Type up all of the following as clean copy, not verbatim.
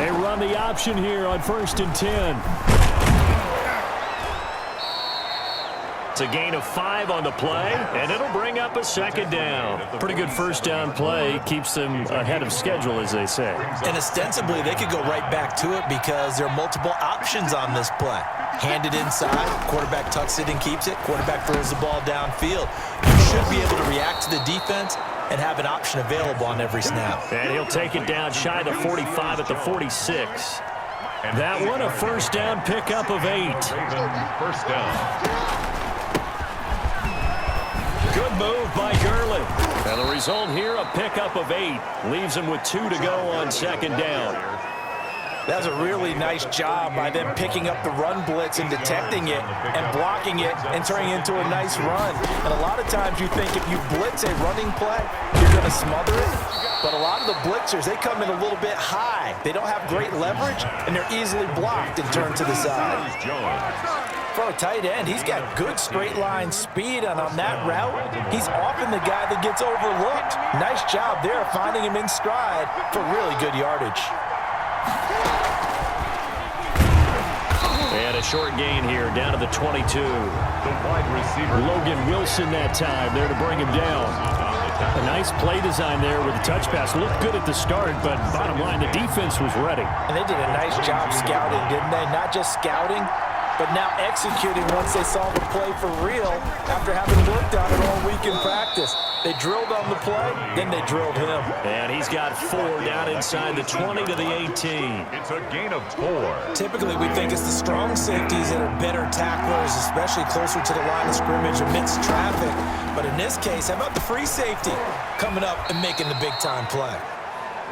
They run the option here on 1st and 10. It's a gain of 5 on the play, and it'll bring up a 2nd down. Pretty good first down play. Keeps them ahead of schedule, as they say. And ostensibly, they could go right back to it because there are multiple options on this play. Handed inside, quarterback tucks it and keeps it. Quarterback throws the ball downfield. You should be able to react to the defense and have an option available on every snap. And he'll take it down shy of the 45 at the 46. And that one, a first down pickup of 8. First down. Good move by Gurley. And the result here, a pickup of 8. Leaves him with 2 to go on 2nd down. That's a really nice job by them picking up the run blitz and detecting it and blocking it and turning it into a nice run. And a lot of times you think if you blitz a running play, you're going to smother it. But a lot of the blitzers, they come in a little bit high. They don't have great leverage, and they're easily blocked and turned to the side. For a tight end, he's got good straight line speed, and on that route, he's often the guy that gets overlooked. Nice job there finding him in stride for really good yardage. And a short gain here, down to the 22. The wide receiver. Logan Wilson that time there to bring him down. A nice play design there with the touch pass. Looked good at the start, but bottom line, the defense was ready. And they did a nice job scouting, didn't they? Not just scouting, but now executing once they saw the play for real after having worked on it all week in practice. They drilled on the play, then they drilled him. And he's got 4 down inside the 20 to the 18. It's a gain of 4. Typically, we think it's the strong safeties that are better tacklers, especially closer to the line of scrimmage amidst traffic. But in this case, how about the free safety coming up and making the big-time play?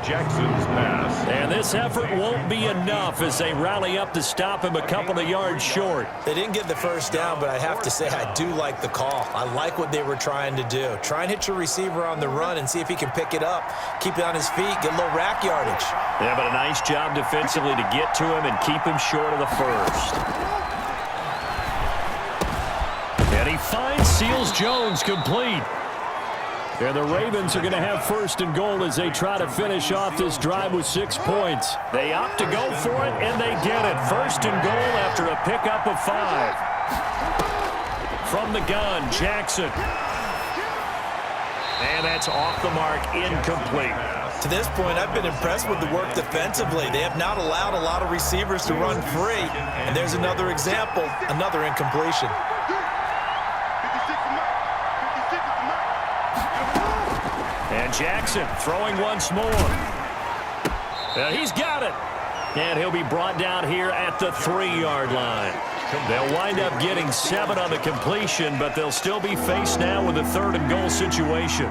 Jackson's pass. And this effort won't be enough as they rally up to stop him a couple of yards short. They didn't get the first down, but I have to say I do like the call. I like what they were trying to do. Try and hit your receiver on the run and see if he can pick it up, keep it on his feet, get a little rack yardage. Yeah, but a nice job defensively to get to him and keep him short of the first. And he finds Seals-Jones complete. And the Ravens are going to have 1st and goal as they try to finish off this drive with 6 points. They opt to go for it, and they get it. 1st and goal after a pickup of 5. From the gun, Jackson. And that's off the mark, incomplete. To this point, I've been impressed with the work defensively. They have not allowed a lot of receivers to run free. And there's another example, another incompletion. And Jackson throwing once more. He's got it. And he'll be brought down here at the 3-yard line. They'll wind up getting 7 on the completion, but they'll still be faced now with a 3rd and goal situation.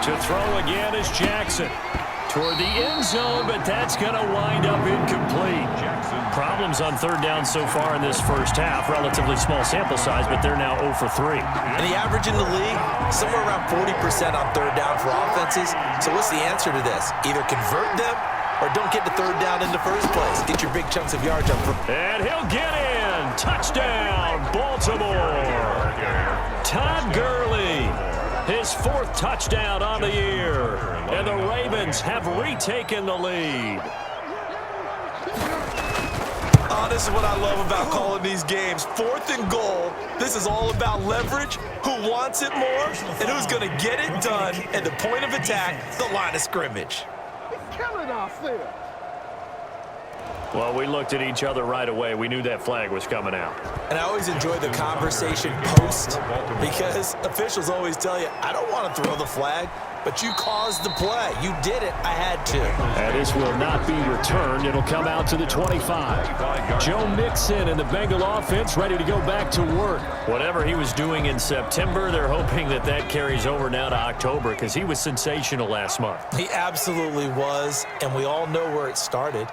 To throw again is Jackson. Toward the end zone, but that's going to wind up incomplete. Problems on 3rd down so far in this first half. Relatively small sample size, but they're now 0 for 3. And the average in the league, somewhere around 40% on 3rd down for offenses. So what's the answer to this? Either convert them or don't get the 3rd down in the first place. Get your big chunks of yards up. And he'll get in. Touchdown, Baltimore. Todd Gurley. His 4th touchdown on the year. And the Ravens have retaken the lead. Oh, this is what I love about calling these games. 4th and goal. This is all about leverage, who wants it more, and who's going to get it done at the point of attack, the line of scrimmage. He's killing us there. Well, we looked at each other right away. We knew that flag was coming out. And I always enjoy the conversation post because officials always tell you, I don't want to throw the flag, but you caused the play. You did it. I had to. And this will not be returned. It'll come out to the 25. Joe Mixon and the Bengal offense ready to go back to work. Whatever he was doing in September, they're hoping that that carries over now to October because he was sensational last month. He absolutely was, and we all know where it started.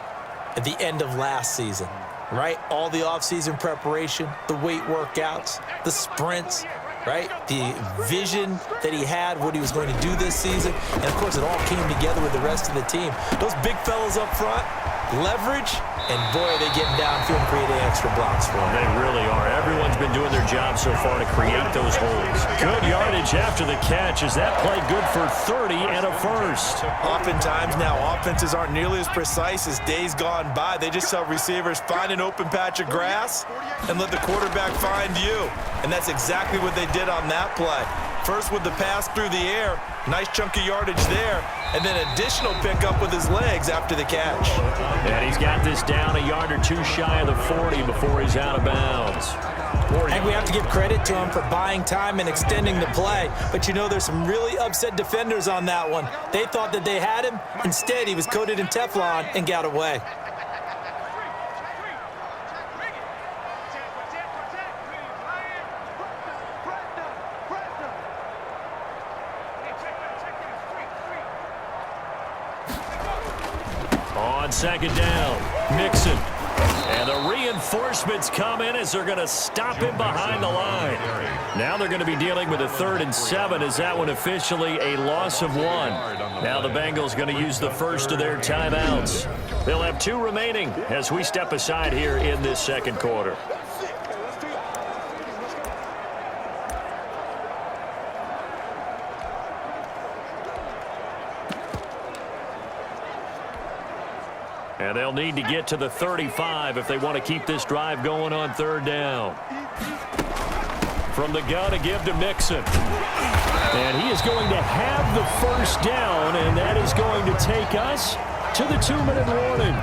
At the end of last season, right? All the offseason preparation, the weight workouts, the sprints, right? The vision that he had, what he was going to do this season. And, of course, it all came together with the rest of the team. Those big fellas up front, leverage, and boy, are they getting downfield and creating extra blocks for them. They really are. Everyone's been doing their job so far to create those holes. Good yardage after the catch. Is that play good for 30 and a first? Oftentimes now, offenses aren't nearly as precise as days gone by. They just tell receivers, find an open patch of grass and let the quarterback find you. And that's exactly what they did on that play. First with the pass through the air, nice chunk of yardage there, and then additional pickup with his legs after the catch. And he's got this down a yard or two shy of the 40 before he's out of bounds. And we have to give credit to him for buying time and extending the play. But you know, there's some really upset defenders on that one. They thought that they had him. Instead, he was coated in Teflon and got away. On second down, Mixon. And the reinforcements come in as they're going to stop him behind the line. Now they're going to be dealing with a 3rd and 7 as that one officially a loss of 1. Now the Bengals going to use the first of their timeouts. They'll have 2 remaining as we step aside here in this second quarter. And they'll need to get to the 35 if they want to keep this drive going on 3rd down. From the gun, a give to Mixon. And he is going to have the first down, and that is going to take us to the 2-minute warning.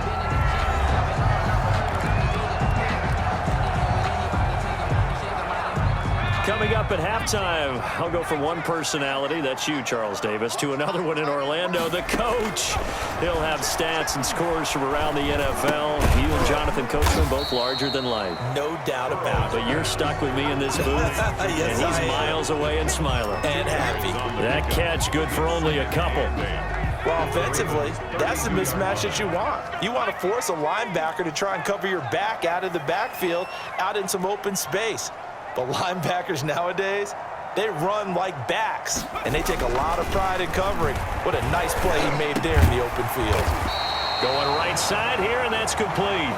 Coming up at halftime, I'll go from one personality, that's you, Charles Davis, to another one in Orlando, the coach. He'll have stats and scores from around the NFL. You and Jonathan Coachman both larger than life. No doubt about it. But you're stuck with me in this booth, Yes, and he's miles away and smiling. And happy. That catch good for only a couple. Well, offensively, that's the mismatch that you want. You want to force a linebacker to try and cover your back out of the backfield, out in some open space. But linebackers nowadays, they run like backs, and they take a lot of pride in covering. What a nice play he made there in the open field. Going right side here, and that's complete.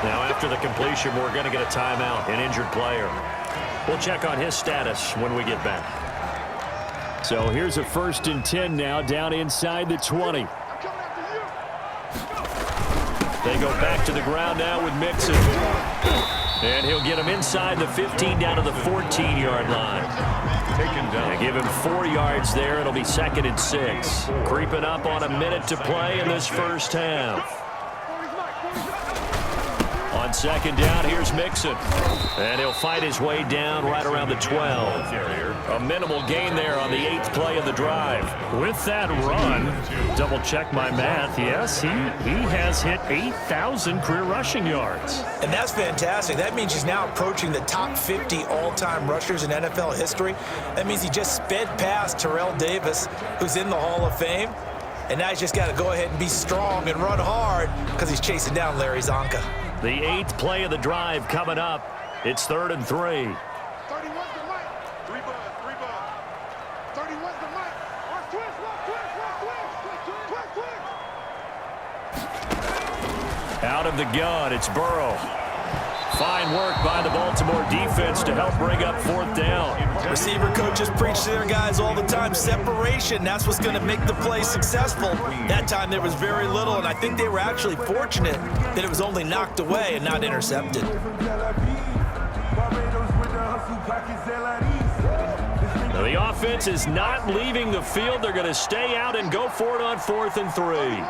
Now, after the completion, we're going to get a timeout, an injured player. We'll check on his status when we get back. So here's a 1st and 10 now, down inside the 20. They go back to the ground now with Mixon. And he'll get him inside the 15 down to the 14-yard line. Taken down. They give him 4 yards there. It'll be 2nd and 6. Creeping up on a minute to play in this first half. On 2nd down, here's Mixon. And he'll fight his way down right around the 12. A minimal gain there on the 8th play of the drive. With that run, double check my math. Yes, he has hit 8,000 career rushing yards. And that's fantastic. That means he's now approaching the top 50 all-time rushers in NFL history. That means he just sped past Terrell Davis, who's in the Hall of Fame. And now he's just got to go ahead and be strong and run hard because he's chasing down Larry Zonka. The 8th play of the drive coming up. It's 3rd and 3. 31's the mic. 3 ball. 31's the mic. Watch twist. Out of the gun, it's Burrow. Fine work by the Baltimore defense to help bring up 4th down. Receiver coaches preach to their guys all the time. Separation, that's what's going to make the play successful. That time there was very little, and I think they were actually fortunate that it was only knocked away and not intercepted. Now the offense is not leaving the field. They're going to stay out and go for it on 4th and 3.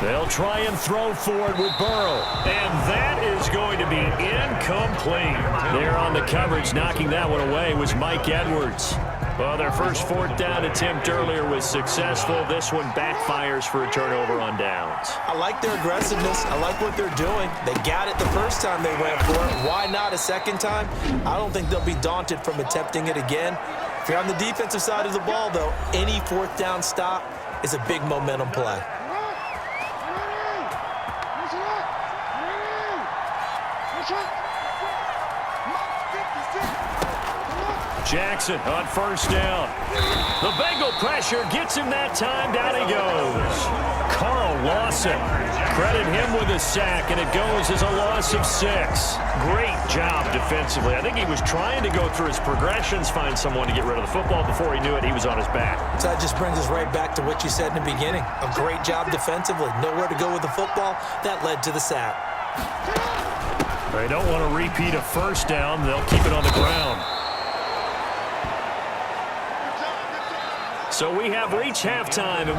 They'll try and throw forward with Burrow. And that is going to be incomplete. There on the coverage, knocking that one away, was Mike Edwards. Well, their first 4th down attempt earlier was successful. This one backfires for a turnover on downs. I like their aggressiveness. I like what they're doing. They got it the first time they went for it. Why not a second time? I don't think they'll be daunted from attempting it again. If you're on the defensive side of the ball, though, any 4th down stop is a big momentum play. Jackson on 1st down. The Bengal pressure gets him that time. Down he goes. Carl Wilson. Credit him with a sack, and it goes as a loss of 6. Great job defensively. I think he was trying to go through his progressions, find someone to get rid of the football. Before he knew it, he was on his back. So that just brings us right back to what you said in the beginning. A great job defensively. Nowhere to go with the football. That led to the sack. They don't want to repeat a first down. They'll keep it on the ground. So we have reached halftime, and